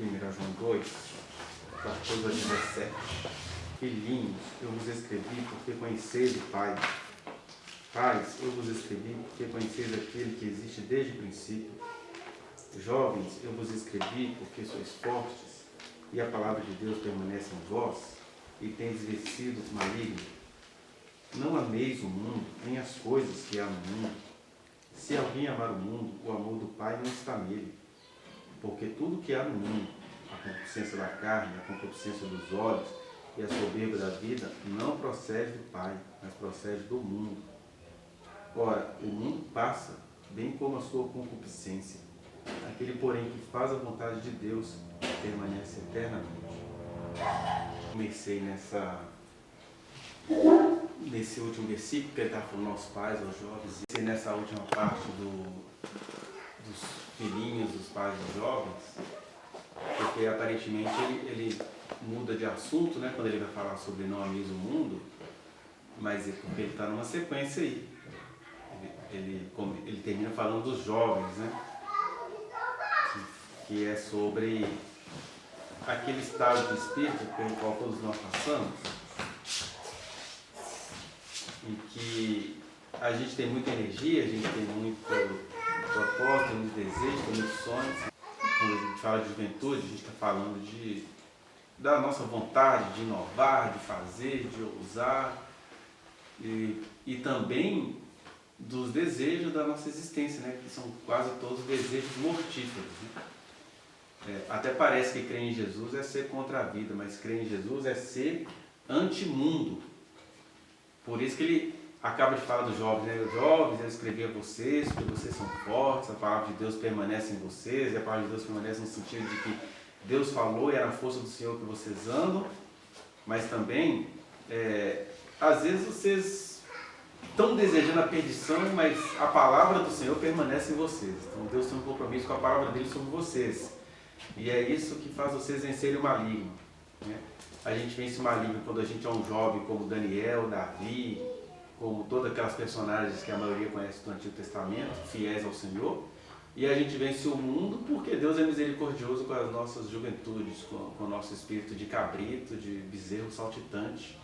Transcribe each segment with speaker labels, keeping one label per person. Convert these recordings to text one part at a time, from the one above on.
Speaker 1: 1 João 2, 14 a 17. Filhinhos, eu vos escrevi porque conheceis o Pai. Pais, eu vos escrevi porque conheceis aquele que existe desde o princípio. Jovens, eu vos escrevi porque sois fortes, e a palavra de Deus permanece em vós, e tendes vencido o maligno. Não ameis o mundo, nem as coisas que há no mundo. Se alguém amar o mundo, o amor do Pai não está nele. Porque tudo que há no mundo, a concupiscência da carne, a concupiscência dos olhos e a soberba da vida, não procede do Pai, mas procede do mundo. Ora, o mundo passa, bem como a sua concupiscência. Aquele, porém, que faz a vontade de Deus, permanece eternamente. Comecei nesse último versículo, que ele está falando aos pais, aos jovens, e nessa última parte dos filhinhos, dos pais dos jovens, porque aparentemente ele muda de assunto, né, quando ele vai falar sobre não ameis o mundo, mas é porque ele está numa sequência aí. Ele termina falando dos jovens, né, que é sobre aquele estado de espírito pelo qual todos nós passamos, em que a gente tem muita energia, a gente tem muito propósito, tem muito desejo, tem muitos sonhos. Quando a gente fala de juventude, a gente está falando da nossa vontade de inovar, de fazer, de ousar, e também dos desejos da nossa existência, né? Que são quase todos desejos mortíferos, né? Até parece que crer em Jesus é ser contra a vida, mas crer em Jesus é ser antimundo. Por isso que ele acaba de falar dos jovens, né? Os jovens, eu escrevi a vocês, porque vocês são fortes, a palavra de Deus permanece em vocês, e a palavra de Deus permanece no sentido de que Deus falou e é na força do Senhor que vocês andam, mas também, às vezes vocês estão desejando a perdição, mas a palavra do Senhor permanece em vocês. Então Deus tem um compromisso com a palavra dele sobre vocês. E é isso que faz vocês vencerem o maligno, né? A gente vence o maligno quando a gente é um jovem como Daniel, Davi, como todas aquelas personagens que a maioria conhece do Antigo Testamento, fiéis ao Senhor. E a gente vence o mundo porque Deus é misericordioso com as nossas juventudes, com o nosso espírito de cabrito, de bezerro saltitante,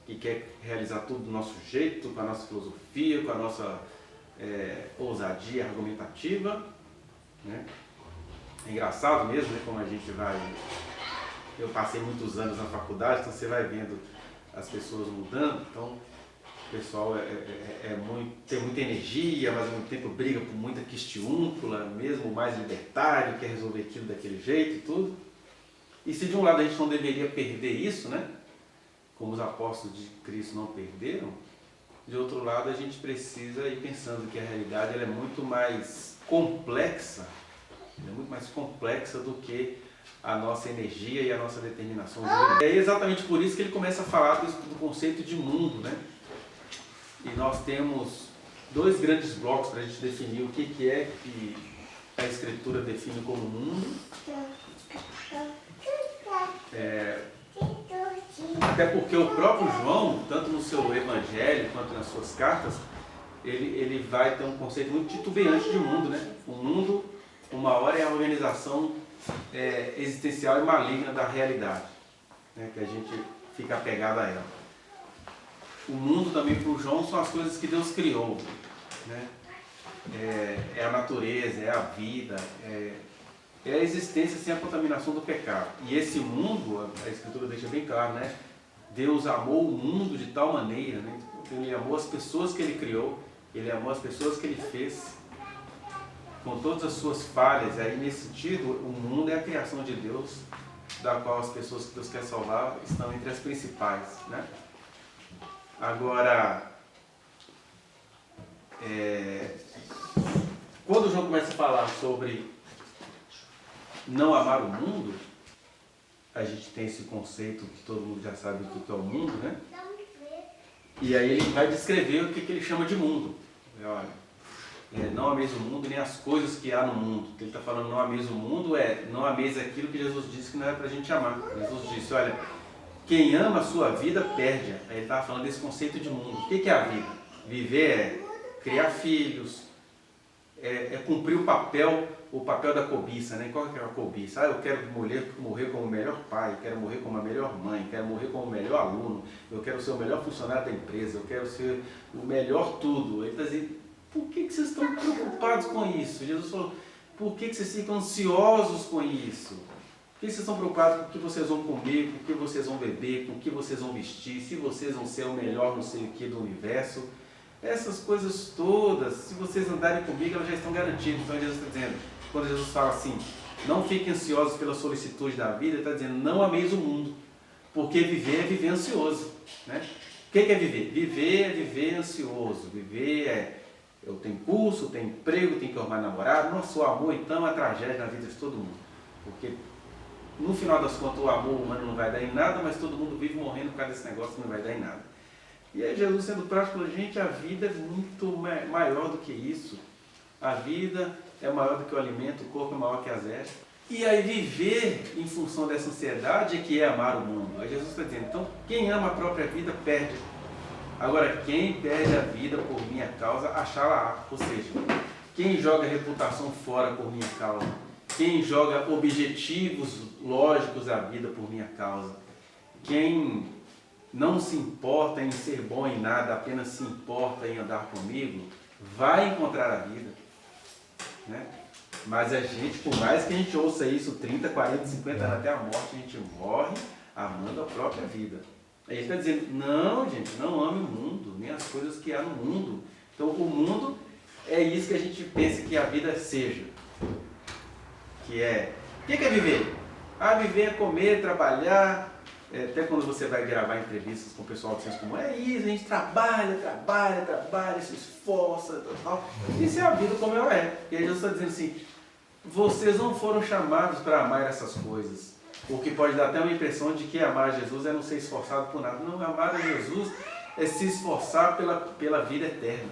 Speaker 1: que quer realizar tudo do nosso jeito, com a nossa filosofia, com a nossa ousadia argumentativa, né? É engraçado mesmo, né, como a gente vai... Eu passei muitos anos na faculdade, então você vai vendo as pessoas mudando. Então, o pessoal tem muita energia, mas ao mesmo tempo briga por muita quistiúncula, mesmo mais libertário, quer resolver aquilo daquele jeito e tudo. E se de um lado a gente não deveria perder isso, né, como os apóstolos de Cristo não perderam, de outro lado a gente precisa ir pensando que a realidade ela é muito mais complexa, do que a nossa energia e a nossa determinação. E é exatamente por isso que ele começa a falar do conceito de mundo, né? E nós temos dois grandes blocos para a gente definir o que é que a Escritura define como mundo. Até porque o próprio João, tanto no seu evangelho quanto nas suas cartas, ele vai ter um conceito muito titubeante de mundo, né? O mundo, uma hora, é a organização existencial e maligna da realidade, né? Que a gente fica apegado a ela. O mundo também para o João são as coisas que Deus criou, né? É a natureza, é a vida, é a existência sem a contaminação do pecado. E esse mundo, a Escritura deixa bem claro, né? Deus amou o mundo de tal maneira, né? Ele amou as pessoas que ele criou, ele amou as pessoas que ele fez, com todas as suas falhas. Aí, nesse sentido, o mundo é a criação de Deus, da qual as pessoas que Deus quer salvar estão entre as principais, né? Agora, quando o João começa a falar sobre não amar o mundo, a gente tem esse conceito que todo mundo já sabe o que é o mundo, né? E aí ele vai descrever o que ele chama de mundo. Olha, não ameis o mundo nem as coisas que há no mundo. O que ele está falando, não ameis o mundo, não ameis aquilo que Jesus disse que não era para a gente amar. Jesus disse, olha, quem ama a sua vida, perde-a. Aí ele estava falando desse conceito de mundo. O que é a vida? Viver é criar filhos, é cumprir o papel o papel da cobiça, né? Qual que é a cobiça? Eu quero morrer como o melhor pai, quero morrer como a melhor mãe, quero morrer como o melhor aluno, eu quero ser o melhor funcionário da empresa, eu quero ser o melhor tudo. Ele está dizendo, por que vocês estão preocupados com isso? Jesus falou, por que vocês ficam ansiosos com isso? Por que vocês estão preocupados com o que vocês vão comer, com o que vocês vão beber, com o que vocês vão vestir, se vocês vão ser o melhor não sei o que do universo? Essas coisas todas, se vocês andarem comigo, elas já estão garantidas. Então Jesus está dizendo, quando Jesus fala assim, não fiquem ansiosos pela solicitude da vida, ele está dizendo, não ameis o mundo, porque viver é viver ansioso. Né? O que é viver? Viver é viver ansioso, viver eu tenho curso, tenho emprego, tenho que arrumar namorado, nossa, o amor então é uma tragédia na vida de todo mundo, porque no final das contas o amor humano não vai dar em nada, mas todo mundo vive morrendo por causa desse negócio que não vai dar em nada. E aí Jesus sendo prático, gente, a vida é muito maior do que isso. A vida é maior do que o alimento, o corpo é maior que as vestes. E aí viver em função dessa ansiedade é que é amar o mundo. Aí Jesus está dizendo, então quem ama a própria vida perde. Agora quem perde a vida por minha causa, achá-la-á. Ou seja, quem joga a reputação fora por minha causa, quem joga objetivos lógicos à vida por minha causa, quem não se importa em ser bom em nada, apenas se importa em andar comigo, vai encontrar a vida. Né? Mas a gente, por mais que a gente ouça isso 30, 40, 50 anos até a morte, a gente morre amando a própria vida. Aí ele está dizendo, não gente, não ame o mundo, nem as coisas que há no mundo. Então o mundo é isso que a gente pensa que a vida seja. Que é, o que é viver? Viver é comer, trabalhar. Até quando você vai gravar entrevistas com o pessoal do senso comum, é isso, a gente trabalha, se esforça, tal. Isso é a vida como ela é. E aí Jesus está dizendo assim, vocês não foram chamados para amar essas coisas. O que pode dar até uma impressão de que amar a Jesus é não ser esforçado por nada. Não, amar a Jesus é se esforçar pela vida eterna.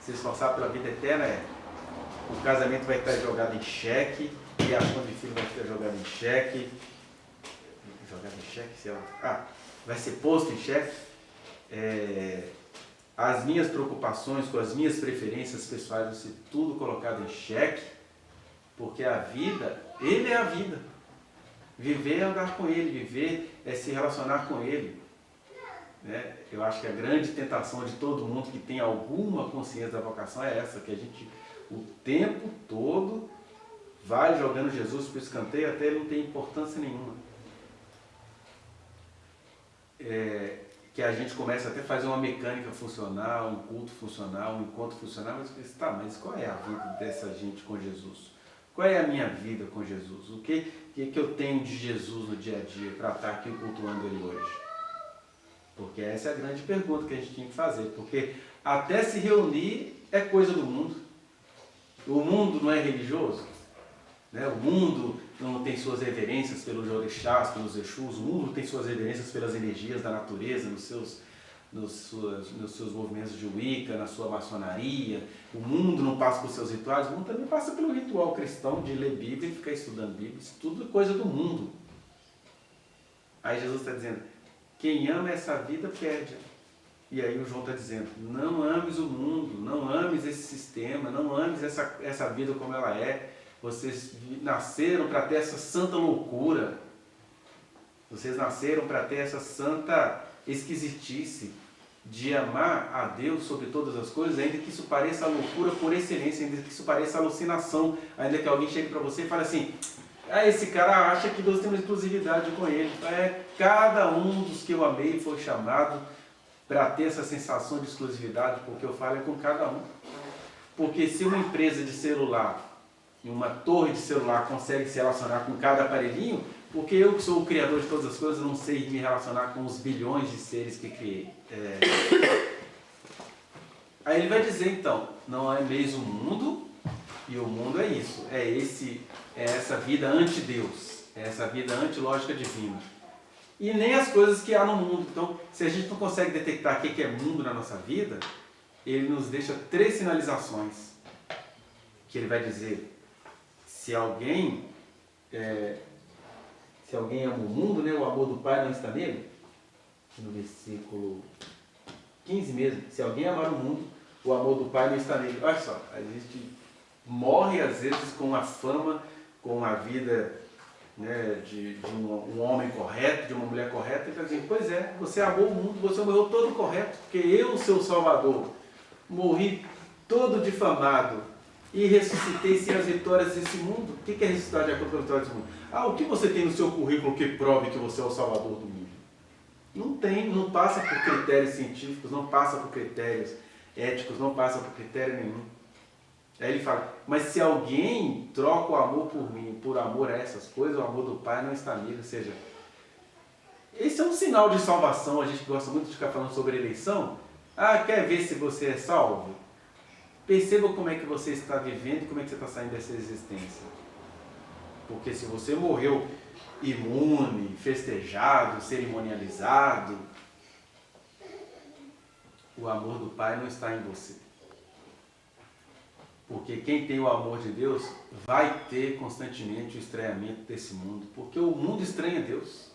Speaker 1: Se esforçar pela vida eterna o casamento vai estar jogado em xeque, e a conta de filho vai estar jogada em xeque, vai ser posto em xeque. As minhas preocupações com as minhas preferências pessoais vão ser tudo colocado em xeque, porque a vida, Ele é a vida. Viver é andar com Ele, viver é se relacionar com Ele. Né? Eu acho que a grande tentação de todo mundo que tem alguma consciência da vocação é essa, que a gente o tempo todo vai jogando Jesus para o escanteio até ele não ter importância nenhuma. Que a gente começa até a fazer uma mecânica funcional, um culto funcional, um encontro funcional, mas qual é a vida dessa gente com Jesus? Qual é a minha vida com Jesus? O que eu tenho de Jesus no dia a dia para estar aqui cultuando Ele hoje? Porque essa é a grande pergunta que a gente tinha que fazer, porque até se reunir é coisa do mundo. O mundo não é religioso? Né? O mundo não tem suas reverências pelos orixás, pelos exus, o mundo tem suas reverências pelas energias da natureza, nos seus movimentos de Wicca, na sua maçonaria. O mundo não passa por seus rituais, o mundo também passa pelo ritual cristão de ler Bíblia e ficar estudando Bíblia. Isso tudo é coisa do mundo. Aí Jesus está dizendo, quem ama essa vida perde. E aí o João está dizendo, não ames o mundo, não ames esse sistema, não ames essa vida como ela é. Vocês nasceram para ter essa santa loucura. Vocês nasceram para ter essa santa esquisitice de amar a Deus sobre todas as coisas, ainda que isso pareça loucura por excelência, ainda que isso pareça alucinação, ainda que alguém chegue para você e fale assim, esse cara acha que Deus tem uma exclusividade com ele. Cada um dos que eu amei foi chamado para ter essa sensação de exclusividade, porque eu falo com cada um. Porque se uma empresa de celular, uma torre de celular consegue se relacionar com cada aparelhinho, porque eu que sou o criador de todas as coisas, não sei me relacionar com os bilhões de seres que criei. Aí ele vai dizer então, não é mesmo o mundo, e o mundo é isso, é essa vida anti-Deus, é essa vida anti-lógica divina. E nem as coisas que há no mundo. Então, se a gente não consegue detectar o que é mundo na nossa vida, ele nos deixa 3 sinalizações. Que ele vai dizer, se alguém ama o mundo, né, o amor do Pai não está nele. No versículo 15 mesmo, se alguém amar o mundo, o amor do Pai não está nele. Olha só, existe morre às vezes com a fama, com a vida, né, de um homem correto, de uma mulher correta, e fala assim, pois é, você amou o mundo, você morreu todo correto, porque eu, seu Salvador, morri todo difamado e ressuscitei sem as vitórias desse mundo. O que é ressuscitar de acordo com as vitórias desse mundo? Ah, o que você tem no seu currículo que prove que você é o Salvador do mundo? Não tem, não passa por critérios científicos, não passa por critérios éticos, não passa por critério nenhum. Aí ele fala, mas se alguém troca o amor por mim, por amor a essas coisas, o amor do Pai não está nele. Ou seja, esse é um sinal de salvação. A gente gosta muito de ficar falando sobre eleição. Ah, quer ver se você é salvo? Perceba como é que você está vivendo e como é que você está saindo dessa existência. Porque se você morreu imune, festejado, cerimonializado, o amor do Pai não está em você. Porque quem tem o amor de Deus vai ter constantemente o estranhamento desse mundo. Porque o mundo estranha Deus.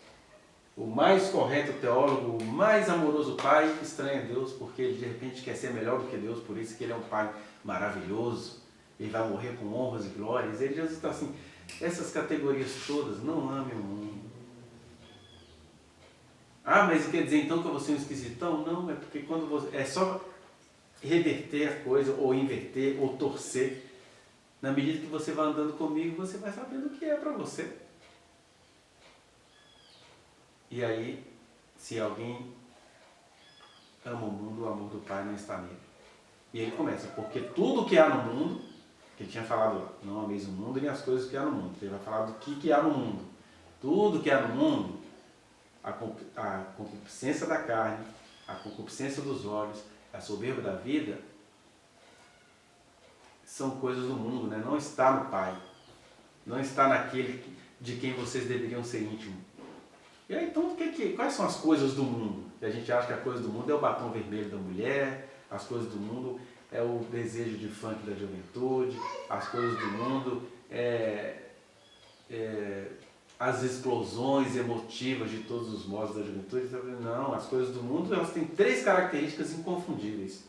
Speaker 1: O mais correto teólogo, o mais amoroso pai estranha Deus, porque ele de repente quer ser melhor do que Deus, por isso que ele é um pai maravilhoso, ele vai morrer com honras e glórias. Ele Jesus está assim, essas categorias todas, não ame o mundo. Ah, mas quer dizer então que eu vou ser um esquisitão? Não, é porque quando você... é só reverter a coisa, ou inverter, ou torcer. Na medida que você vai andando comigo, você vai sabendo o que é para você. E aí, se alguém ama o mundo, o amor do Pai não está nele. E aí começa, porque tudo que há no mundo, que ele tinha falado lá, não ameis o mundo nem as coisas que há no mundo. Ele vai falar do que há no mundo. Tudo que há no mundo, a concupiscência da carne, a concupiscência dos olhos, a soberba da vida, são coisas do mundo, né? Não está no Pai. Não está naquele de quem vocês deveriam ser íntimos. E aí, então, quais são as coisas do mundo? E a gente acha que a coisa do mundo é o batom vermelho da mulher, as coisas do mundo é o desejo de funk da juventude, as coisas do mundo as explosões emotivas de todos os modos da juventude. Não, as coisas do mundo elas têm 3 características inconfundíveis: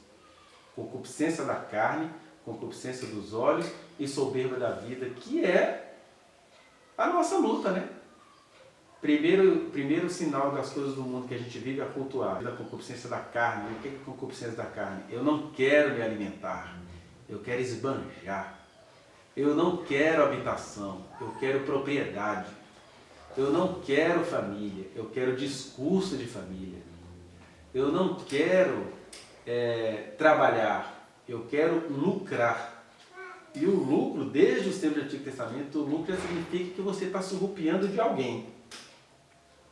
Speaker 1: concupiscência da carne, concupiscência dos olhos e soberba da vida, que é a nossa luta, né? Primeiro sinal das coisas do mundo que a gente vive é a cultuar, a concupiscência da carne. O que é a concupiscência da carne? Eu não quero me alimentar, eu quero esbanjar. Eu não quero habitação, eu quero propriedade. Eu não quero família, eu quero discurso de família. Eu não quero trabalhar, eu quero lucrar. E o lucro, desde os tempos do Antigo Testamento, o lucro significa que você está surrupiando de alguém.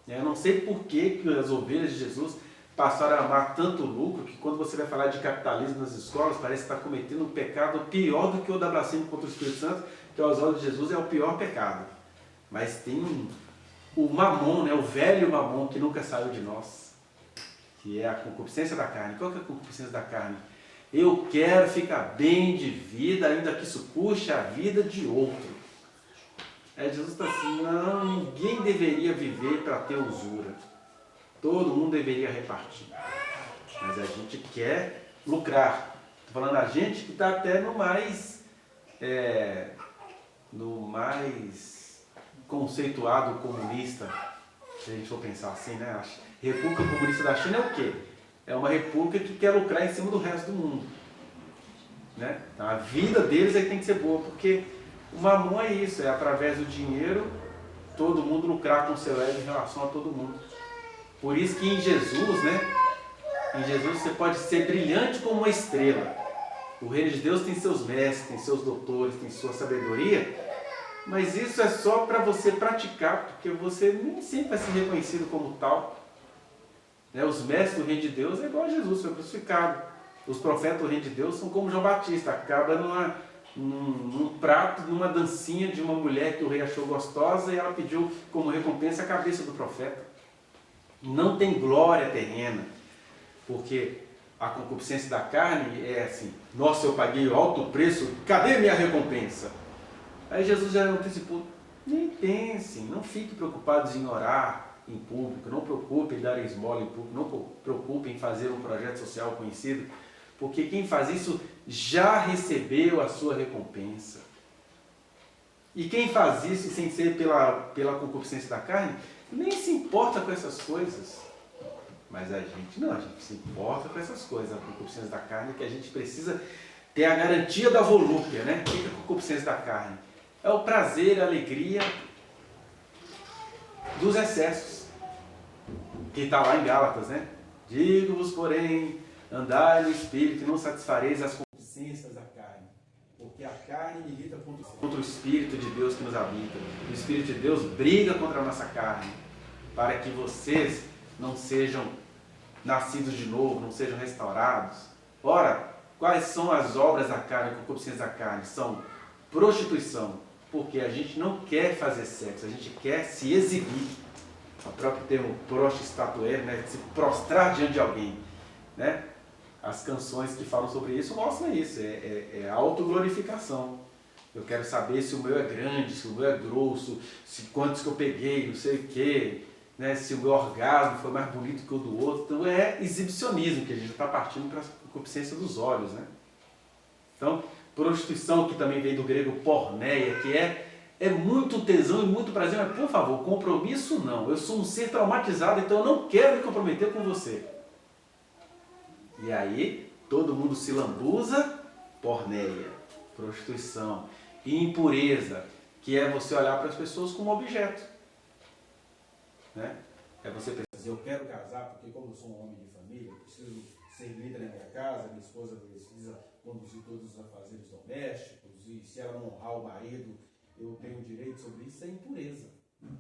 Speaker 1: Eu não sei por que as ovelhas de Jesus passaram a amar tanto lucro, que quando você vai falar de capitalismo nas escolas, parece que está cometendo um pecado pior do que o da blasfêmia contra o Espírito Santo, que aos olhos de Jesus é o pior pecado. Mas tem o mamon, né, o velho mamon que nunca saiu de nós, que é a concupiscência da carne. Qual que é a concupiscência da carne? Eu quero ficar bem de vida, ainda que isso custe a vida de outro. Jesus está assim, não, ninguém deveria viver para ter usura. Todo mundo deveria repartir. Mas a gente quer lucrar. Estou falando a gente que está até no mais conceituado comunista, se a gente for pensar assim, né? A República Comunista da China é o quê? É uma república que quer lucrar em cima do resto do mundo. Né? Então, a vida deles é que tem que ser boa, porque o mamon é isso, é através do dinheiro todo mundo lucrar com o seu ego em relação a todo mundo. Por isso que em Jesus, né? Em Jesus você pode ser brilhante como uma estrela. O reino de Deus tem seus mestres, tem seus doutores, tem sua sabedoria, mas isso é só para você praticar, porque você nem sempre vai ser reconhecido como tal. Né? Os mestres do reino de Deus é igual a Jesus, foi crucificado. Os profetas do reino de Deus são como João Batista, acaba num prato, numa dancinha de uma mulher que o rei achou gostosa e ela pediu como recompensa a cabeça do profeta. Não tem glória terrena, porque a concupiscência da carne é assim, nossa, eu paguei alto preço, cadê minha recompensa? Aí Jesus já antecipou, nem pense, não fique preocupados em orar em público, não preocupe em dar esmola em público, não preocupe em fazer um projeto social conhecido, porque quem faz isso já recebeu a sua recompensa. E quem faz isso sem ser pela concupiscência da carne, nem se importa com essas coisas. Mas a gente não, a gente se importa com essas coisas, a concupiscência da carne, que a gente precisa ter a garantia da volúpia, né? O que é a concupiscência da carne? É o prazer, a alegria dos excessos, que está lá em Gálatas, né? Digo-vos, porém, andai no Espírito e não satisfareis as concupiscências da carne, porque a carne milita contra o Espírito de Deus que nos habita. O Espírito de Deus briga contra a nossa carne, para que vocês não sejam nascidos de novo, não sejam restaurados. Ora, quais são as obras da carne, a concupiscência da carne? São prostituição, porque a gente não quer fazer sexo, a gente quer se exibir. O próprio termo prostituir, né? Se prostrar diante de alguém, né? As canções que falam sobre isso mostram isso, é autoglorificação. Eu quero saber se o meu é grande, se o meu é grosso, se quantos que eu peguei, não sei o quê, né? Se o meu orgasmo foi mais bonito que o do outro. Então é exibicionismo, que a gente está partindo para a concupiscência dos olhos, né? Então, prostituição, que também vem do grego porneia, que é muito tesão e muito prazer, mas por favor, compromisso não. Eu sou um ser traumatizado, então eu não quero me comprometer com você. E aí, todo mundo se lambuza, porneia, prostituição. E impureza, que é você olhar para as pessoas como objeto. Né? É você pensar, eu quero casar porque como eu sou um homem de família, eu preciso ser líder na minha casa, minha esposa precisa conduzir todos os afazeres domésticos, e se ela não honrar o marido, eu tenho direito sobre isso, é impureza.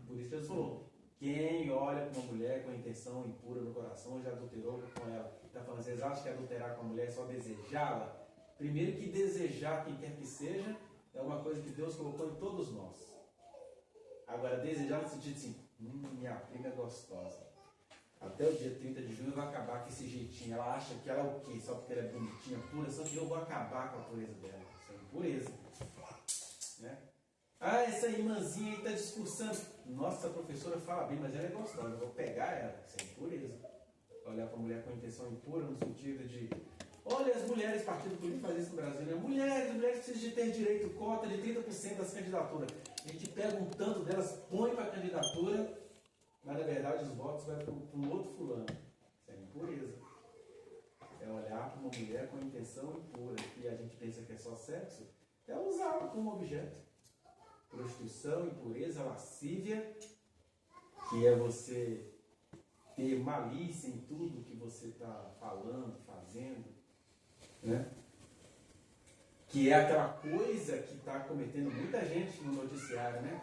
Speaker 1: Por isso Jesus falou, quem olha para uma mulher com a intenção impura no coração já adulterou com ela. Está falando, vocês acham que adulterar com a mulher é só desejá-la? Primeiro que desejar quem quer que seja é uma coisa que Deus colocou em todos nós. Agora, desejar no sentido assim, minha prima é gostosa. Até o dia 30 de junho eu vou acabar com esse jeitinho. Ela acha que ela é o quê? Só porque ela é bonitinha, pura, só que eu vou acabar com a pureza dela. Isso é impureza. Né? Ah, essa irmãzinha aí está discursando. Nossa, a professora fala bem, mas ela é gostosa. Eu vou pegar ela. Isso é impureza. Olhar para a mulher com intenção impura, no sentido de... Olha, as mulheres, partido político faz isso no Brasil, né? Mulheres precisam de ter direito, cota de 30% das candidaturas. A gente pega um tanto delas, põe para a candidatura, mas na verdade os votos vão para um outro fulano. Isso é impureza. É olhar para uma mulher com intenção impura, que a gente pensa que é só sexo, é usá-la como objeto. Prostituição, impureza, lascívia, que é você ter malícia em tudo que você está falando, fazendo. Né? Que é aquela coisa que está cometendo muita gente no noticiário, né?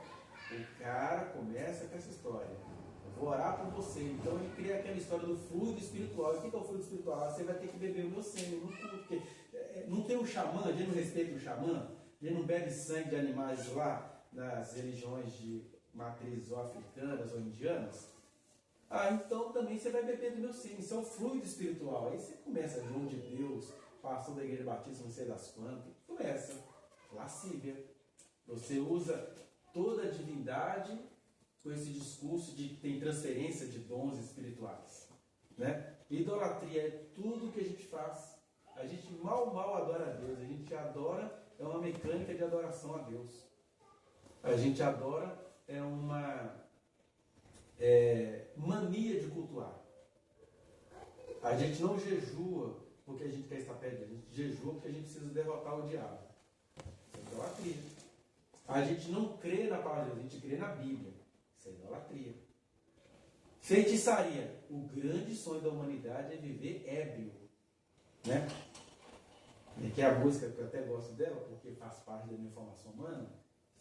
Speaker 1: O cara começa com essa história, eu vou orar por você, então ele cria aquela história do fluido espiritual. O que é o fluido espiritual? Você vai ter que beber o sêmen no culto, porque não tem um xamã, a gente não respeita o xamã, a gente não bebe sangue de animais lá nas religiões de matrizes ou africanas ou indianas. Ah, então também você vai beber do meu sêmen, isso é o fluido espiritual. Aí você começa, João de Deus, pastor da igreja batista, não sei das quantas, começa, lascívia. Você usa toda a divindade com esse discurso de que tem transferência de dons espirituais. Né? Idolatria é tudo que a gente faz. A gente mal adora a Deus, a gente adora, é uma mecânica de adoração a Deus. A gente adora, é uma mania de cultuar. A gente não jejua porque a gente quer estar perto, a gente jejua porque a gente precisa derrotar o diabo. Isso é idolatria. A gente não crê na palavra de Deus, a gente crê na Bíblia. Isso é idolatria. Feitiçaria. O grande sonho da humanidade é viver ébrio. Né? E aqui é a música que eu até gosto dela, porque faz parte da minha formação humana.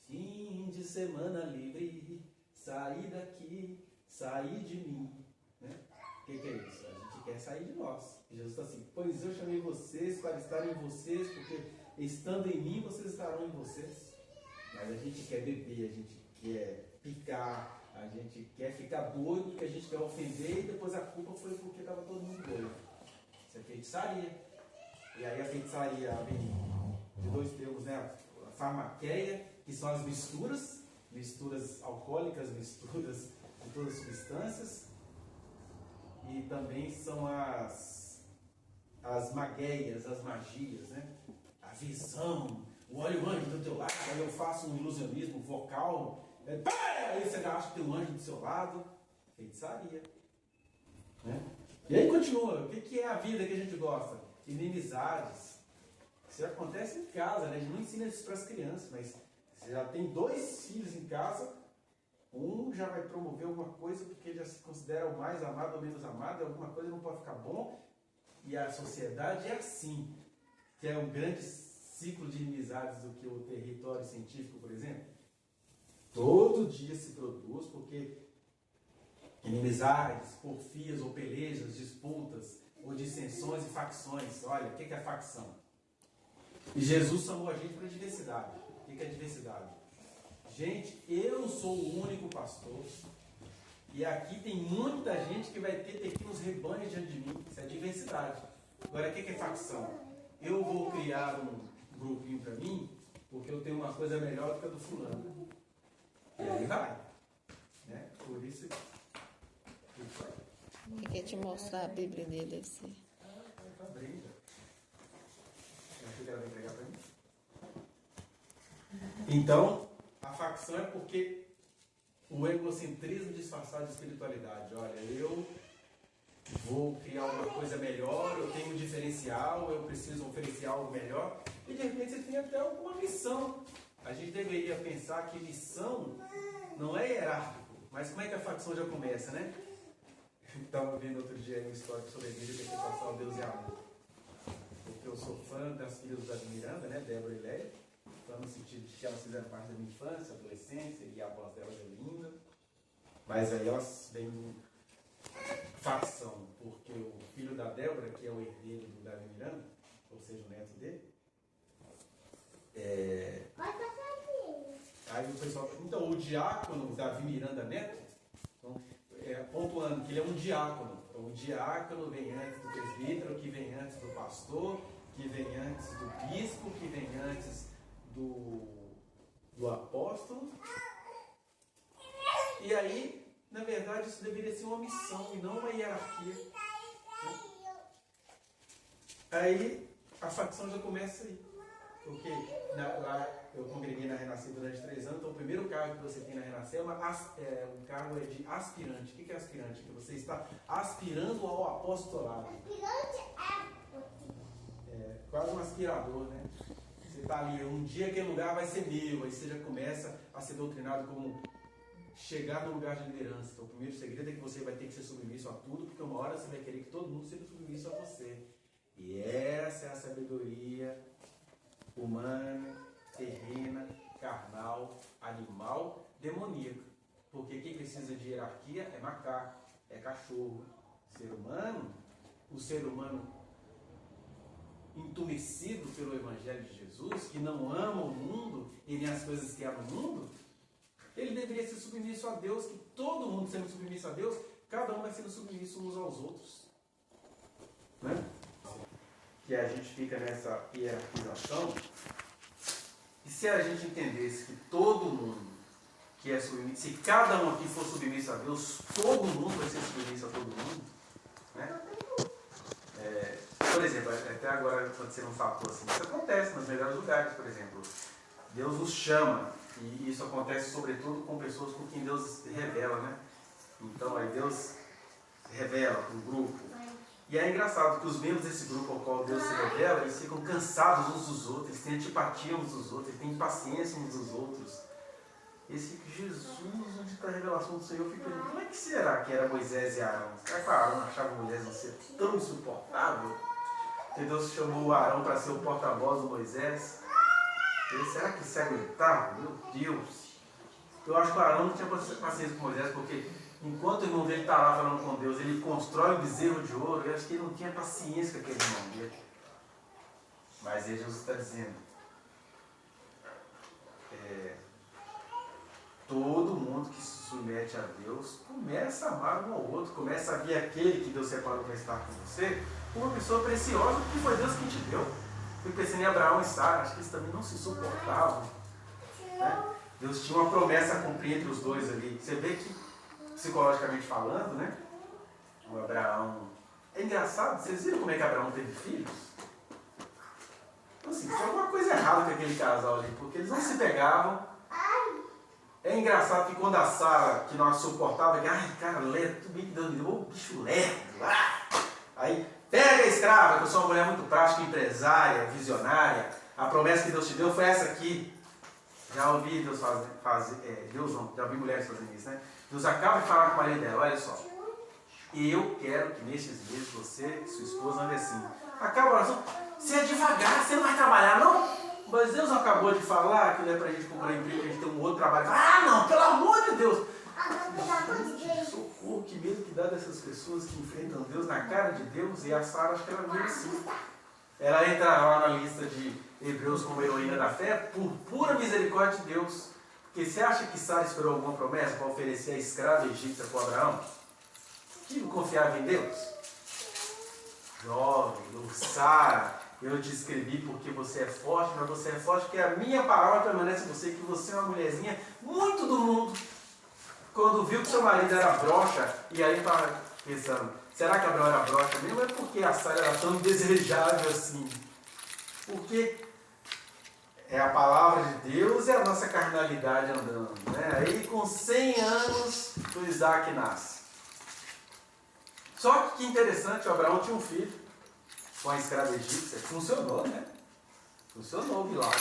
Speaker 1: Fim de semana livre, sair daqui, sair de mim. Né? O que é isso? A gente quer sair de nós. Jesus está assim, pois eu chamei vocês para estarem em vocês, porque estando em mim, vocês estarão em vocês. Mas a gente quer beber, a gente quer picar, a gente quer ficar doido, porque a gente quer ofender, e depois a culpa foi porque estava todo mundo doido. Isso é feitiçaria. E aí a feitiçaria vem de dois termos, né? A farmaqueia, que são as misturas alcoólicas, misturas de todas as substâncias. E também são as mageias, as magias, né? A visão, olha o anjo do teu lado, aí eu faço um ilusionismo vocal, aí você acha que tem um anjo do seu lado, feitiçaria. Né? E aí continua, o que é a vida que a gente gosta? Inimizades. Isso acontece em casa, né? A gente não ensina isso para as crianças, mas você já tem 2 filhos em casa, um já vai promover alguma coisa porque já se considera o mais amado ou menos amado, alguma coisa não pode ficar bom, e a sociedade é assim, que é um grande ciclo de inimizades do que o território científico, por exemplo. Todo dia se produz porque inimizades, porfias ou pelejas, disputas ou dissensões e facções. Olha, o que é facção? E Jesus chamou a gente para diversidade. O que é diversidade? Gente, eu sou o único pastor e aqui tem muita gente que vai ter aqui uns rebanhos diante de mim. Isso é diversidade. Agora, o que é facção? Eu vou criar um grupinho para mim porque eu tenho uma coisa melhor do que a do fulano. E aí vai. Né? Por isso...
Speaker 2: Ele quer te mostrar a Bíblia dele, deve ser.
Speaker 1: Tá brinca. Ela vai entregar para mim. Então, a facção é porque o egocentrismo disfarçado de espiritualidade. Olha, eu vou criar uma coisa melhor, eu tenho um diferencial, eu preciso oferecer algo melhor. E de repente você tem até alguma missão. A gente deveria pensar que missão não é hierárquico. Mas como é que a facção já começa, né? Estava vendo outro dia uma história sobre a igreja que passar o Deus e amor. Porque eu sou fã das filhas do Davi Miranda, né? Débora e Léia. Fã no sentido de que elas fizeram parte da minha infância, adolescência, e a voz delas é linda. Mas aí elas vêm facção, porque o filho da Débora, que é o herdeiro do Davi Miranda, ou seja, o neto dele, aí o pessoal... Então, o diácono Davi Miranda Neto, então, pontuando que ele é um diácono. Então, o diácono vem antes do presbítero, que vem antes do pastor, que vem antes do bispo, que vem antes do apóstolo. E aí, na verdade, isso deveria ser uma missão e não uma hierarquia. Aí, a facção já começa aí. Porque lá eu congreguei na Renascer durante 3 anos, então o primeiro cargo que você tem na Renascer um cargo de aspirante. O que é aspirante? Que você está aspirando ao apostolado. É quase um aspirador, né? Você está ali, um dia aquele lugar vai ser meu, aí você já começa a ser doutrinado como chegar no lugar de liderança. Então o primeiro segredo é que você vai ter que ser submisso a tudo, porque uma hora você vai querer que todo mundo seja submisso a você. E essa é a sabedoria humana, terrena, carnal, animal, demoníaca. Porque quem precisa de hierarquia é macaco, é cachorro. Ser humano, o ser humano entumecido pelo Evangelho de Jesus, que não ama o mundo e nem as coisas que ama o mundo, ele deveria ser submisso a Deus, que todo mundo sendo submisso a Deus, cada um vai sendo submisso uns aos outros. Né? Que a gente fica nessa hierarquização, e se a gente entendesse que todo mundo que é submisso, se cada um aqui for submisso a Deus, todo mundo vai ser submisso a todo mundo, né? Por exemplo, até agora acontecendo um fator assim, isso acontece nos melhores lugares, por exemplo, Deus nos chama, e isso acontece sobretudo com pessoas com quem Deus revela, né? Então aí Deus revela um grupo. E é engraçado que os membros desse grupo ao qual Deus se revela, eles ficam cansados uns dos outros, eles têm antipatia uns dos outros, eles têm impaciência uns dos outros. Eles ficam, Jesus, onde está a revelação do Senhor? Eu fico pensando, como é que será que era Moisés e Arão? Será que Arão achava Moisés não ser tão insuportável? Que Deus chamou o Arão para ser o porta-voz do Moisés? Será que se aguentava? Meu Deus! Eu acho que o Arão não tinha paciência com Moisés, porque enquanto o irmão dele está lá falando com Deus, ele constrói um bezerro de ouro, eu acho que ele não tinha paciência com aquele irmão dele. Mas aí Jesus está dizendo, todo mundo que se submete a Deus começa a amar um ao outro, começa a ver aquele que Deus separou para estar com você, como uma pessoa preciosa, que foi Deus quem te deu. Fui pensando em Abraão e Sara, acho que eles também não se suportavam. Né? Deus tinha uma promessa a cumprir entre os dois ali. Você vê que, psicologicamente falando, né? O Abraão É engraçado, vocês viram como é que Abraão teve filhos? Então, assim, tinha alguma coisa errada com aquele casal ali, porque eles não se pegavam. É engraçado que quando a Sara, que não a suportava, que, ai, cara, lerdo, tudo bem que Deus me deu, ô bicho lerdo. Aí, pega a escrava, que eu sou uma mulher muito prática, empresária, visionária. A promessa que Deus te deu foi essa aqui. Já ouvi Deus já ouvi mulheres fazendo isso, né? Deus acaba de falar com o marido dela, olha só. E eu quero que nestes meses você e sua esposa andem assim. Acaba a oração, você é devagar, você não vai trabalhar não? Mas Deus acabou de falar que não é pra gente procurar emprego, que a gente tem um outro trabalho. Ah não, pelo amor de Deus! Socorro, que medo que dá dessas pessoas que enfrentam Deus na cara de Deus. E a Sara, acho que ela veio assim. Ela entra lá na lista de Hebreus como heroína da fé por pura misericórdia de Deus. Porque você acha que Sara esperou alguma promessa para oferecer a escrava egípcia para Abraão? Que não confiava em Deus? Jovem, Sara, eu te escrevi porque você é forte, mas você é forte porque a minha palavra permanece em você, que você é uma mulherzinha muito do mundo. Quando viu que seu marido era broxa, e aí estava pensando, será que Abraão era broxa mesmo? É porque a Sara era tão desejável assim. Porque é a palavra de Deus e a nossa carnalidade andando. Né? Aí com 100 anos o Isaac nasce. Só que interessante, o Abraão tinha um filho com a escrava egípcia. Funcionou, né? Funcionou o milagre.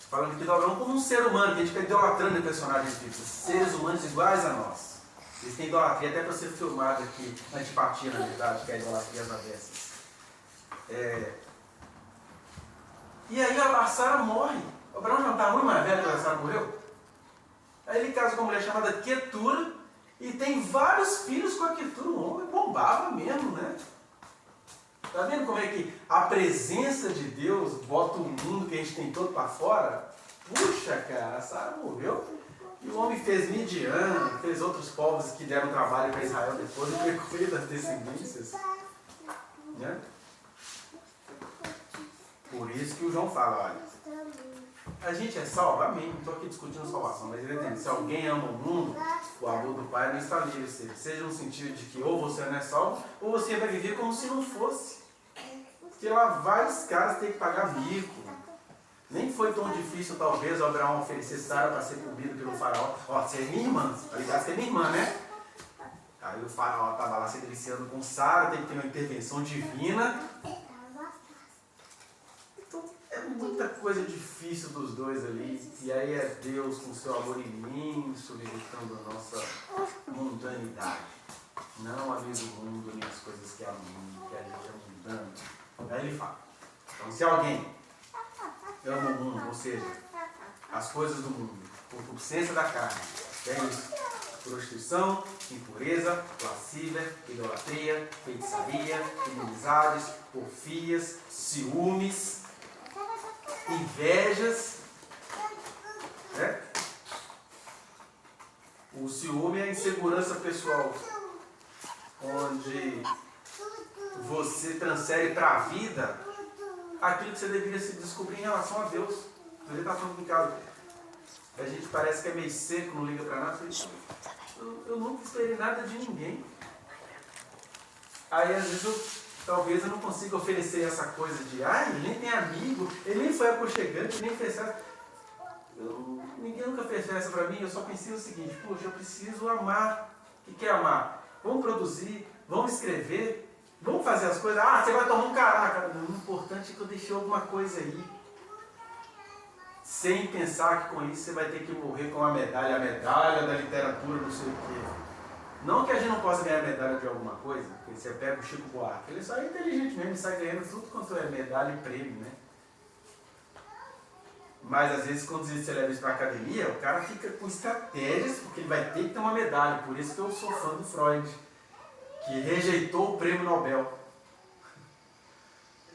Speaker 1: Falando aqui do Abraão como um ser humano, que a gente fica idolatrando personagens bíblicos. Seres humanos iguais a nós. Eles têm idolatria até para ser filmado aqui. Antipatia, na verdade, que é a idolatria às avessas. E aí a Sara morre. O Abraão já está muito mais velho quando a Sara morreu. Aí ele casa com uma mulher chamada Quetura e tem vários filhos com a Quetura. Um homem bombava mesmo, né? Está vendo como é que a presença de Deus bota o mundo que a gente tem todo para fora? Puxa, cara, a Sara morreu e o homem fez Midian, fez outros povos que deram trabalho para Israel depois, e foi das descendências. Né? Por isso que o João fala, olha, a gente é salvo, amém, não estou aqui discutindo salvação, mas ele entende, se alguém ama o mundo, o amor do Pai não está livre, seja no sentido de que ou você não é salvo, ou você vai viver como se não fosse. Porque lá vários caras têm que pagar mico. Nem foi tão difícil, talvez, o Abraão oferecer Sara para ser comido pelo faraó. Ó, você é minha irmã, tá ligado? Você é minha irmã, né? Aí o faraó estava lá se deliciando com Sara, tem que ter uma intervenção divina. Então, é muita coisa difícil dos dois ali. E aí é Deus com seu amor imenso, limitando a nossa mundanidade. Não a vida do mundo, nem as coisas que é mundo, que a gente é mundano. Aí ele fala, então se alguém ama o mundo, ou seja, as coisas do mundo, concupiscência da carne, é isso, prostituição, impureza, lascívia, idolatria, feitiçaria, inimizades, porfias, ciúmes, invejas, né? O ciúme é a insegurança pessoal, onde você transfere para a vida aquilo que você deveria se descobrir em relação a Deus. Ele está falando em casa. A gente parece que é meio seco, não liga para nada. Eu nunca esperei nada de ninguém. Aí às vezes talvez eu não consiga oferecer essa coisa de ele nem tem amigo, ele nem foi aconchegante, ele nem fez festa. Ninguém nunca fez festa para mim, eu só pensei o seguinte, poxa, eu preciso amar. O que é amar? Vamos produzir, vamos escrever. Vamos fazer as coisas. Você vai tomar um caraca. O importante é que eu deixei alguma coisa aí. Sem pensar que com isso você vai ter que morrer com a medalha da literatura, não sei o quê. Não que a gente não possa ganhar medalha de alguma coisa, porque você pega o Chico Buarque, ele só é inteligente mesmo, ele sai ganhando tudo quanto é medalha e prêmio, né? Mas às vezes quando você leva isso para a academia, o cara fica com estratégias, porque ele vai ter que ter uma medalha. Por isso que eu sou fã do Freud, que rejeitou o prêmio Nobel.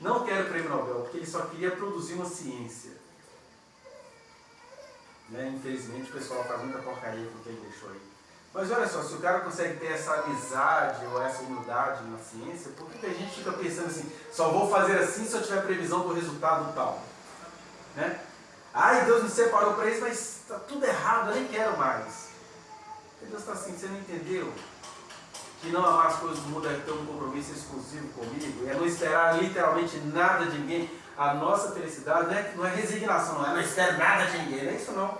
Speaker 1: Não quero o prêmio Nobel, porque ele só queria produzir uma ciência. Né? Infelizmente o pessoal faz muita porcaria com o que ele deixou aí. Mas olha só, se o cara consegue ter essa amizade ou essa humildade na ciência, por que a gente fica pensando assim, só vou fazer assim se eu tiver previsão do resultado tal? Né? Deus me separou para isso, mas está tudo errado, eu nem quero mais. Porque Deus está assim, você não entendeu? que não amar as coisas do mundo é ter um compromisso exclusivo comigo, é não esperar literalmente nada de ninguém. A nossa felicidade não é resignação, não espero nada de ninguém, não é isso não.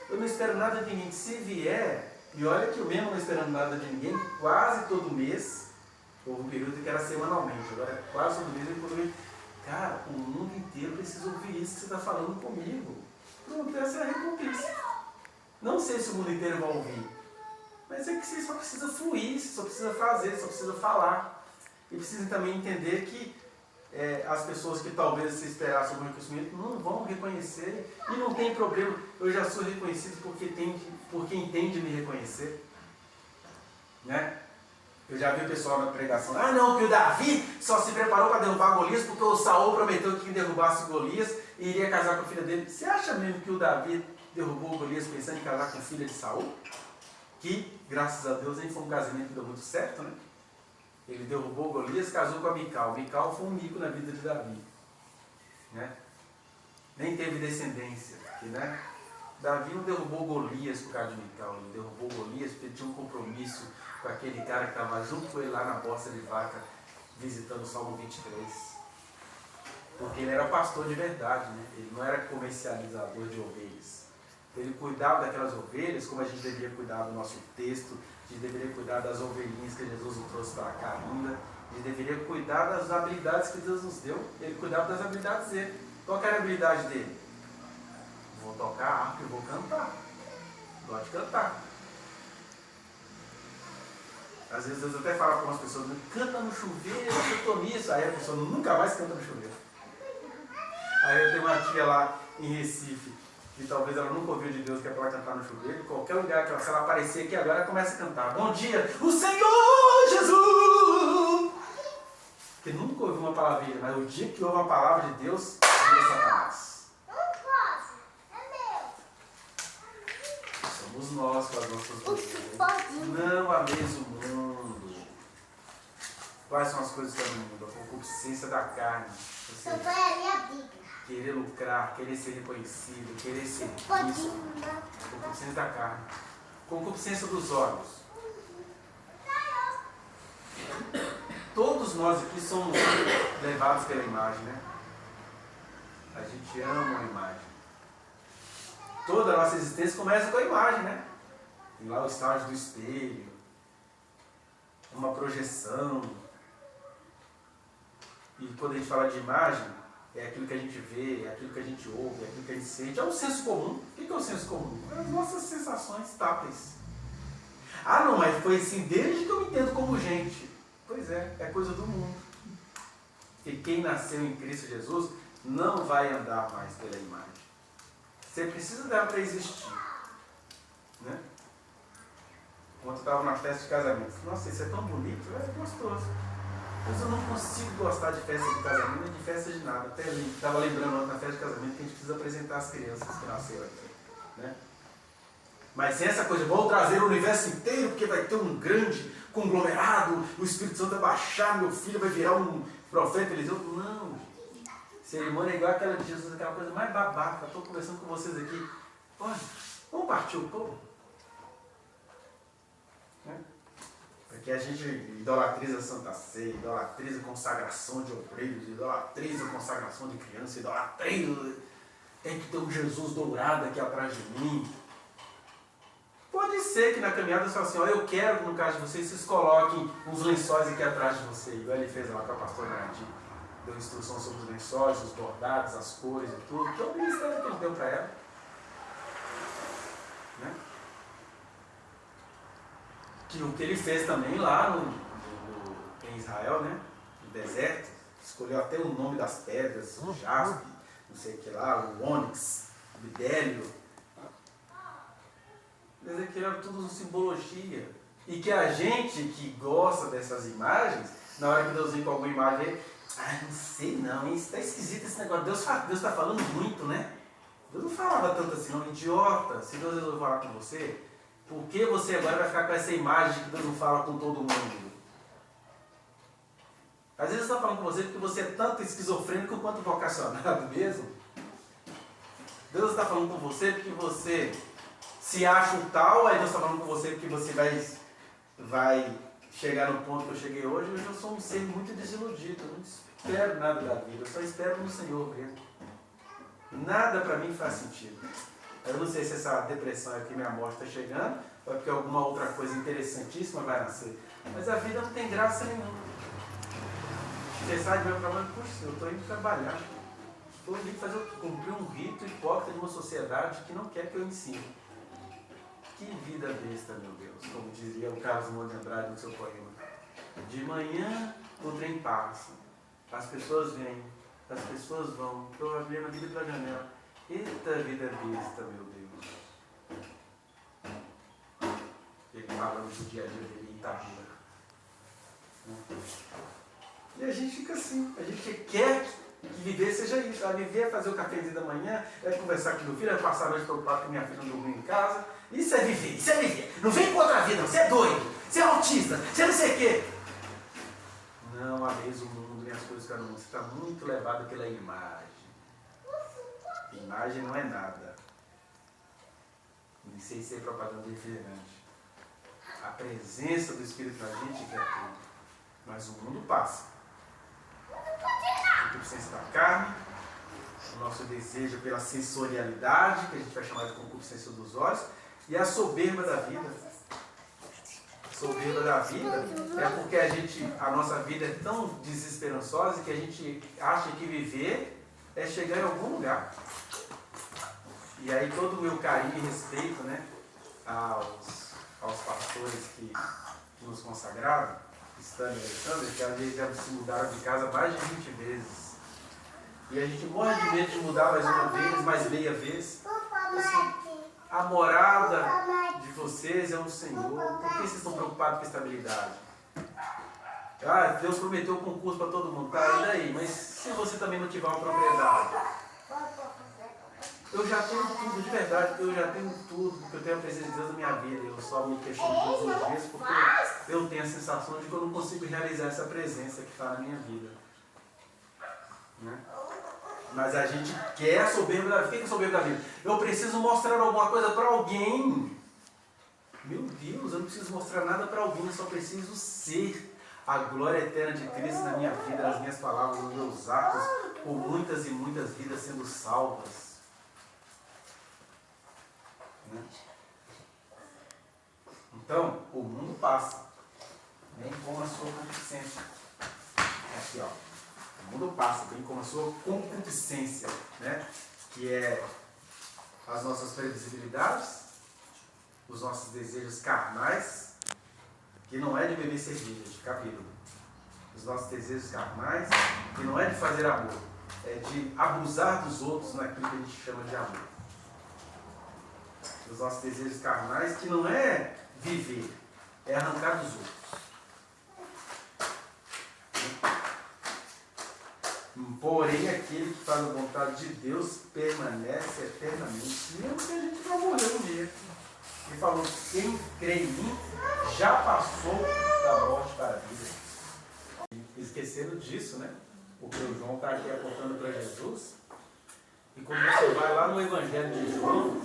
Speaker 1: Eu não espero nada de ninguém. Se vier, e olha que eu mesmo não esperando nada de ninguém, quase todo mês, houve um período que era semanalmente, agora quase todo mês eu encontro. Cara, o mundo inteiro precisa ouvir isso que você está falando comigo. Pronto, essa é a recompensa. Não sei se o mundo inteiro vai ouvir, mas é que você só precisa fluir, você só precisa fazer, você só precisa falar. E precisa também entender que as pessoas que talvez você esperasse um reconhecimento não vão reconhecer. E não tem problema, eu já sou reconhecido porque entende me reconhecer. Né? Eu já vi o pessoal na pregação, não, que o Davi só se preparou para derrubar Golias porque o Saul prometeu que quem derrubasse Golias iria casar com a filha dele. Você acha mesmo que o Davi derrubou Golias pensando em casar com a filha de Saul? Que, graças a Deus, foi um casamento que deu muito certo, né? Ele derrubou Golias, casou com a Mical. Mical foi um mico na vida de Davi. Né? Nem teve descendência. Porque, né? Davi não derrubou Golias por causa de Mical. Ele derrubou Golias porque ele tinha um compromisso com aquele cara que estava junto com ele lá na bosta de vaca, visitando o Salmo 23. Porque ele era pastor de verdade, né? Ele não era comercializador de ovelhas. Ele cuidava daquelas ovelhas como a gente deveria cuidar do nosso texto, a gente deveria cuidar das ovelhinhas que Jesus nos trouxe para cá ainda, a gente deveria cuidar das habilidades que Deus nos deu. Ele cuidava das habilidades dele. Qual que era a habilidade dele? Vou tocar harpa e vou cantar. Gosto de cantar. Às vezes Deus até fala para umas pessoas, canta no chuveiro, eu estou nisso. Aí a pessoa nunca mais canta no chuveiro. Aí eu tenho uma tia lá em Recife, que talvez ela nunca ouviu de Deus que é para ela cantar no chuveiro. Qualquer lugar que se ela aparecer aqui agora, ela começa a cantar. Bom dia, o Senhor Jesus! Porque nunca ouviu uma palavrinha, mas o dia que ouve uma palavra de Deus, vira Satanás. Somos nós com as nossas vidas. Não ameis o mundo. Quais são as coisas do mundo? A concupiscência da carne. Você querer lucrar, querer ser reconhecido, querer ser visto. Concupiscência da carne. Concupiscência dos olhos. Todos nós aqui somos levados pela imagem, né? A gente ama a imagem. Toda a nossa existência começa com a imagem, né? Tem lá o estágio do espelho, uma projeção. E quando a gente fala de imagem, é aquilo que a gente vê, é aquilo que a gente ouve, é aquilo que a gente sente. É o senso comum. O que é o senso comum? É as nossas sensações táteis. Não, mas foi assim desde que eu me entendo como gente. Pois é coisa do mundo. E quem nasceu em Cristo Jesus não vai andar mais pela imagem. Você precisa dela para existir. Né? Quando eu estava na festa de casamento, nossa, isso é tão bonito, é gostoso. Mas eu não consigo gostar de festa de casamento, nem de festa de nada. Até estava lembrando na festa de casamento que a gente precisa apresentar as crianças que nasceram aqui. Né? Mas sem essa coisa, vou trazer o universo inteiro, porque vai ter um grande conglomerado, o Espírito Santo vai baixar, meu filho vai virar um profeta Eliseu. Não, cerimônia é igual aquela de Jesus, aquela coisa mais babaca. Estou conversando com vocês aqui. Olha, vamos partir o povo. Né? Porque a gente idolatriza a Santa Ceia, idolatriza a consagração de obreiros, idolatriza a consagração de crianças, idolatriza. Tem que ter um Jesus dourado aqui atrás de mim. Pode ser que na caminhada você fale assim, eu quero que no caso de vocês coloquem uns lençóis aqui atrás de você, igual ele fez lá com a pastora Nadir. Deu instrução sobre os lençóis, os bordados, as cores e tudo. Que é o ministério que ele deu para ela. Né? Que o que ele fez também lá em Israel, né? No deserto, escolheu até o nome das pedras, o jaspe, não sei o que lá, o ônix, o bidélio. Mas aquilo era tudo simbologia. E que a gente que gosta dessas imagens, na hora que Deus vem com alguma imagem, não sei não, isso está esquisito esse negócio. Deus está falando muito, né? Deus não falava tanto assim, não, idiota. Se Deus resolveu falar com você, por que você agora vai ficar com essa imagem de que Deus não fala com todo mundo? Às vezes Deus está falando com você porque você é tanto esquizofrênico quanto vocacionado mesmo. Deus está falando com você porque você se acha um tal, aí Deus está falando com você porque você vai chegar no ponto que eu cheguei hoje, eu sou um ser muito desiludido. Eu não espero nada da vida, eu só espero no Senhor mesmo. Nada para mim faz sentido. Eu não sei se essa depressão aqui, minha morte está chegando, ou é porque alguma outra coisa interessantíssima vai nascer. Mas a vida não tem graça nenhuma. Você sai do meu problema, puxa, eu estou indo trabalhar. Estou indo cumprir um rito hipócrita de uma sociedade que não quer que eu ensine. Que vida besta, meu Deus, como dizia o Carlos Drummond de Andrade no seu poema. De manhã o trem passa, as pessoas vêm, as pessoas vão, estou abrindo a vida pela janela. Eita vida besta, meu Deus. Ele falando do dia a dia dele em Itabira. E a gente fica assim, a gente quer que viver seja isso. A viver é fazer o cafezinho da manhã, é conversar com meu filho, é passar a noite preocupado com minha filha não dormir em casa. Isso é viver, isso é viver. Não vem com outra vida, não. Você é doido, você é autista, você não sei o quê. Não, ameis o mundo e as coisas que no mundo. Você está muito levado pela imagem. Imagem não é nada. Nem sei ser propaganda refrigerante. A presença do Espírito na gente quer tudo. Mas o mundo passa. A concupiscência da carne, o nosso desejo pela sensorialidade, que a gente vai chamar de concupiscência dos olhos, e a soberba da vida. A soberba da vida é porque a nossa vida é tão desesperançosa que a gente acha que viver é chegar em algum lugar. E aí todo o meu carinho e respeito, né, aos pastores que nos consagraram, Stan e Alexandre, que eles já se mudaram de casa mais de 20 vezes. E a gente morre de medo de mudar mais uma vez, mais meia vez. Assim, a morada de vocês é o Senhor. Por que vocês estão preocupados com a estabilidade? Ah, Deus prometeu concurso para todo mundo. Tá, e daí? Mas se você também não tiver uma propriedade? Eu já tenho tudo, de verdade, eu já tenho tudo, porque eu tenho a presença de Deus na minha vida. Eu só me questiono todos os dias porque eu tenho a sensação de que eu não consigo realizar essa presença que está na minha vida. Né? Mas a gente quer a soberba da vida. O que é a soberba da vida? Eu preciso mostrar alguma coisa para alguém. Meu Deus, eu não preciso mostrar nada para alguém, eu só preciso ser a glória eterna de Cristo na minha vida, nas minhas palavras, nos meus atos, por muitas e muitas vidas sendo salvas. Então, o mundo passa, bem como a sua concupiscência. Aqui, ó. O mundo passa, bem como a sua concupiscência, né? Que é as nossas previsibilidades, os nossos desejos carnais, que não é de beber cerveja, de ficar bêbado. Os nossos desejos carnais, que não é de fazer amor, é de abusar dos outros naquilo que a gente chama de amor. Os nossos desejos carnais, que não é viver, é arrancar dos outros. Porém, aquele que faz a vontade de Deus permanece eternamente, mesmo que a gente vai morrer um dia. Ele falou, quem crê em mim já passou da morte para a vida. Esquecendo disso, né? Porque o João está aqui apontando para Jesus. E quando você vai lá no Evangelho de João,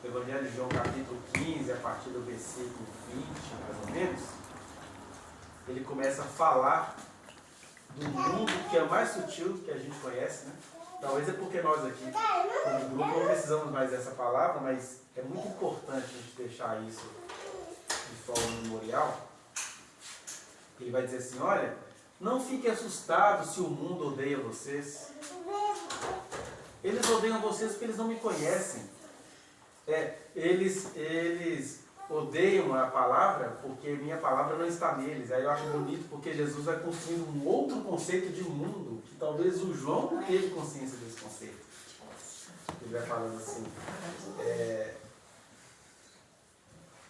Speaker 1: Evangelho de João capítulo 15, a partir do versículo 20, mais ou menos, ele começa a falar do mundo que é o mais sutil que a gente conhece, né? Talvez é porque nós aqui, como grupo, não precisamos mais dessa palavra, mas é muito importante a gente deixar isso de forma memorial. Ele vai dizer assim, olha, não fiquem assustados se o mundo odeia vocês. Eles odeiam vocês porque eles não me conhecem. Eles odeiam a palavra porque minha palavra não está neles. Aí eu acho bonito porque Jesus vai construindo um outro conceito de mundo que talvez o João não teve consciência desse conceito. Ele vai falando assim,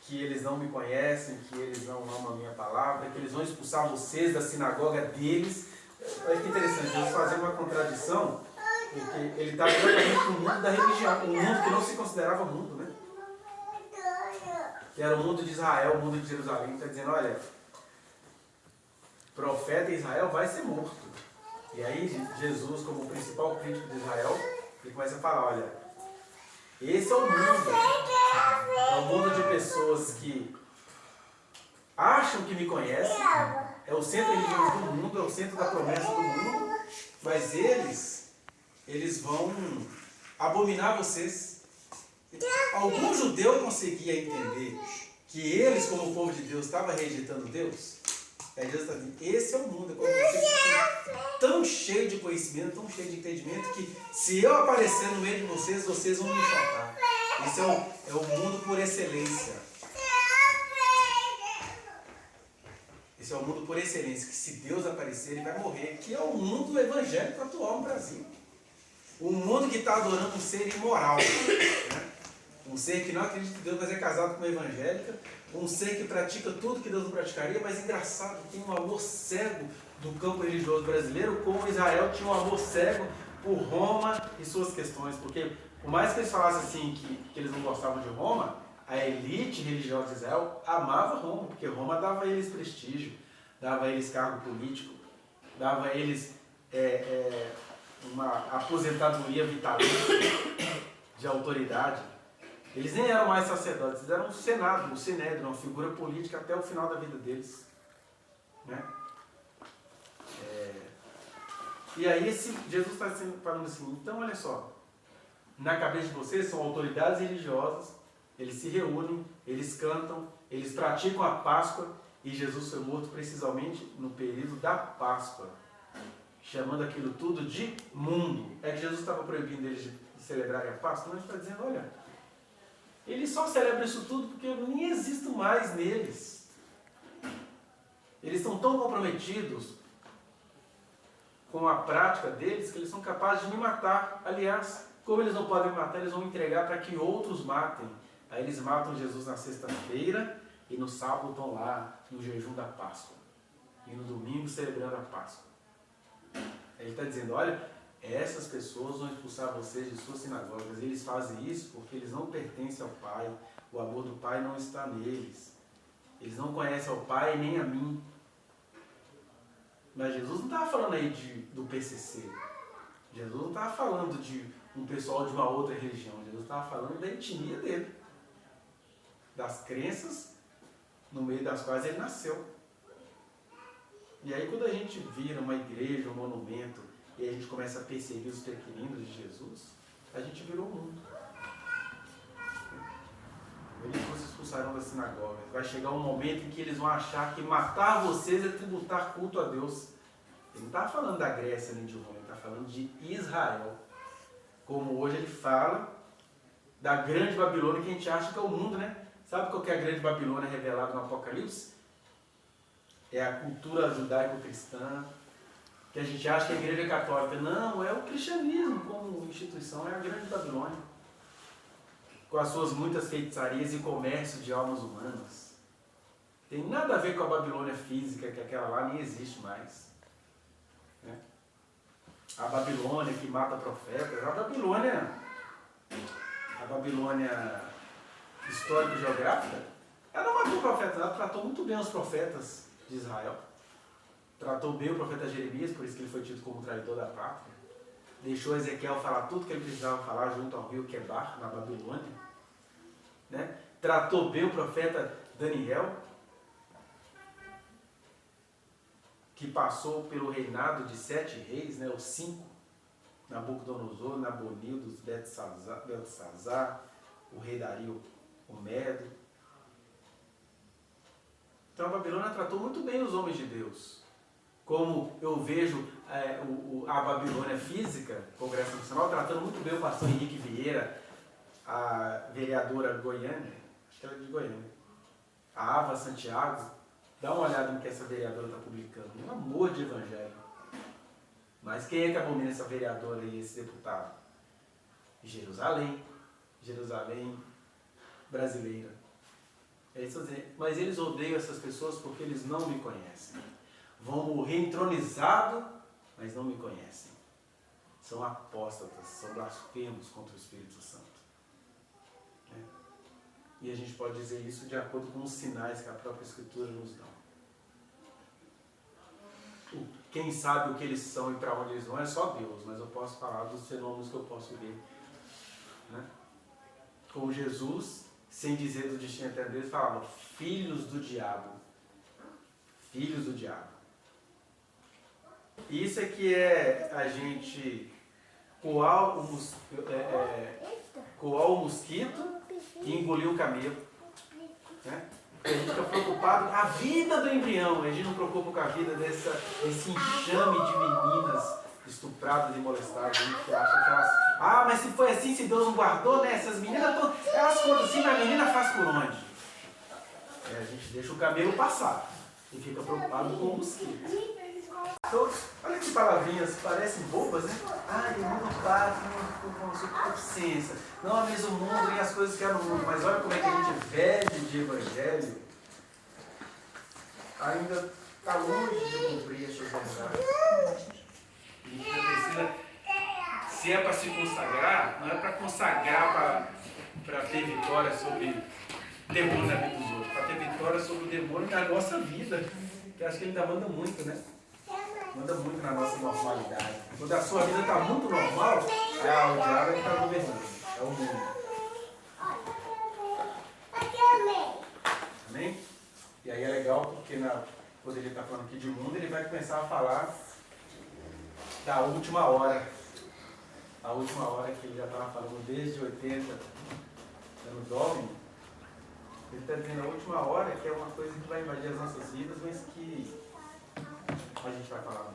Speaker 1: que eles não me conhecem, que eles não amam a minha palavra, que eles vão expulsar vocês da sinagoga deles. Olha que interessante, Jesus fazendo uma contradição, porque ele está exatamente no mundo da religião, um mundo que não se considerava mundo, né? Que era o mundo de Israel, o mundo de Jerusalém. Está dizendo, olha, profeta em Israel vai ser morto. E aí Jesus, como o principal crítico de Israel, ele começa a falar, olha, esse é o mundo. É o mundo de pessoas que acham acham que me conhecem, é o centro religioso do mundo, é o centro da promessa do mundo, mas eles vão abominar vocês. Algum judeu conseguia entender que eles, como povo de Deus, estavam rejeitando Deus? Aí Deus está dizendo, esse é o mundo, quando vocês estão tão cheios de conhecimento, tão cheios de entendimento, que se eu aparecer no meio de vocês, vocês vão me chocar. Esse é o mundo por excelência. Esse é o mundo por excelência, que se Deus aparecer, ele vai morrer, que é o mundo evangélico atual no Brasil. O mundo que está adorando um ser imoral, né? Um ser que não acredita em Deus, mas é casado com uma evangélica. Um ser que pratica tudo que Deus não praticaria, mas engraçado, tem um amor cego do campo religioso brasileiro, como Israel tinha um amor cego por Roma e suas questões. Porque, por mais que eles falassem assim que eles não gostavam de Roma, a elite religiosa de Israel amava Roma, porque Roma dava a eles prestígio, dava a eles cargo político, dava a eles uma aposentadoria vitalícia de autoridade. Eles nem eram mais sacerdotes, eles eram um senado, um sinédrio, uma figura política até o final da vida deles. Né? E aí Jesus está falando assim, então olha só, na cabeça de vocês são autoridades religiosas, eles se reúnem, eles cantam, eles praticam a Páscoa, e Jesus foi morto precisamente no período da Páscoa, chamando aquilo tudo de mundo. É que Jesus estava proibindo eles de celebrarem a Páscoa, mas está dizendo, olha, eles só celebram isso tudo porque eu nem existo mais neles. Eles estão tão comprometidos com a prática deles que eles são capazes de me matar. Aliás, como eles não podem me matar, eles vão entregar para que outros matem. Aí eles matam Jesus na sexta-feira e no sábado estão lá no jejum da Páscoa. E no domingo celebrando a Páscoa. Aí ele está dizendo, olha, essas pessoas vão expulsar vocês de suas sinagogas. Eles fazem isso porque eles não pertencem ao Pai. O amor do Pai não está neles. Eles não conhecem ao Pai nem a mim. Mas Jesus não estava falando aí do PCC. Jesus não estava falando de um pessoal de uma outra religião. Jesus estava falando da etnia dele. Das crenças no meio das quais ele nasceu. E aí quando a gente vira uma igreja, um monumento, e a gente começa a perseguir os pequeninos de Jesus, a gente virou o mundo. Eles vos expulsarão das sinagogas. Vai chegar um momento em que eles vão achar que matar vocês é tributar culto a Deus. Ele não está falando da Grécia nem de Roma, ele está falando de Israel. Como hoje ele fala da grande Babilônia, que a gente acha que é o mundo, né? Sabe qual que é a grande Babilônia revelada no Apocalipse? É a cultura judaico-cristã, que a gente acha que é a igreja católica. Não, é o cristianismo como instituição, é a grande Babilônia. Com as suas muitas feitiçarias e comércio de almas humanas. Tem nada a ver com a Babilônia física, que aquela lá nem existe mais. Né? A Babilônia que mata profetas, a Babilônia histórico-geográfica, ela não matou profetas, ela tratou muito bem os profetas de Israel. Tratou bem o profeta Jeremias, por isso que ele foi tido como traidor da pátria. Deixou Ezequiel falar tudo que ele precisava falar junto ao rio Quebar, na Babilônia. Né? Tratou bem o profeta Daniel, que passou pelo reinado de 7 reis, né? Os 5, Nabucodonosor, Nabonidus, Belsazar, o rei Dario, o Medo. Então a Babilônia tratou muito bem os homens de Deus. Como eu vejo a Babilônia física, Congresso Nacional, tratando muito bem o pastor Henrique Vieira, a vereadora Goiânia, acho que ela é de Goiânia, a Ava Santiago. Dá uma olhada no que essa vereadora está publicando. Um amor de evangelho. Mas quem é que abomina essa vereadora e esse deputado? Jerusalém. Jerusalém brasileira. É isso dizer. Mas eles odeiam essas pessoas porque eles não me conhecem. Vão morrer entronizados, mas não me conhecem. São apóstatas, são blasfemos contra o Espírito Santo. E a gente pode dizer isso de acordo com os sinais que a própria Escritura nos dá. Quem sabe o que eles são e para onde eles vão é só Deus, mas eu posso falar dos fenômenos que eu posso ver. Né? Com Jesus, sem dizer do destino eterno deles, falava filhos do diabo. filhos do diabo. Isso é que é a gente coar o mosquito e engolir o camelo. Né? A gente fica preocupado com a vida do embrião, a gente não preocupa com a vida desse enxame de meninas estupradas e molestadas. A gente acha que elas... Ah, mas se foi assim, se Deus não guardou, né? Essas meninas, elas contam assim, mas a menina faz por onde? A gente deixa o camelo passar e fica preocupado com o mosquito. Então, olha que palavrinhas, parecem bobas, né? Ah, o mundo passa com suficiência. Não a mesmo mundo, nem as coisas que há no mundo. Mas olha como é que a gente veste de evangelho. Ainda está longe de cumprir essas verdades. A gente precisa, se é para se consagrar, não é para consagrar para ter vitória sobre demônio na vida dos outros. Para ter vitória sobre o demônio na nossa vida. Que acho que ele ainda manda muito, né? Manda muito na nossa normalidade. Quando a sua vida está muito normal, o diabo está governando. É o mundo. Amém? E aí é legal porque quando ele está falando aqui de mundo, ele vai começar a falar da última hora. A última hora que ele já estava falando desde 80, ano Domini. Ele está dizendo a última hora, que é uma coisa que vai invadir as nossas vidas, mas que a gente vai falar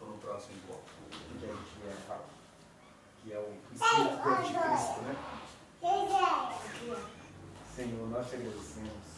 Speaker 1: no próximo encontro, que a gente vier falar, que é o Espírito do Anticristo, né? Senhor, nós te agradecemos.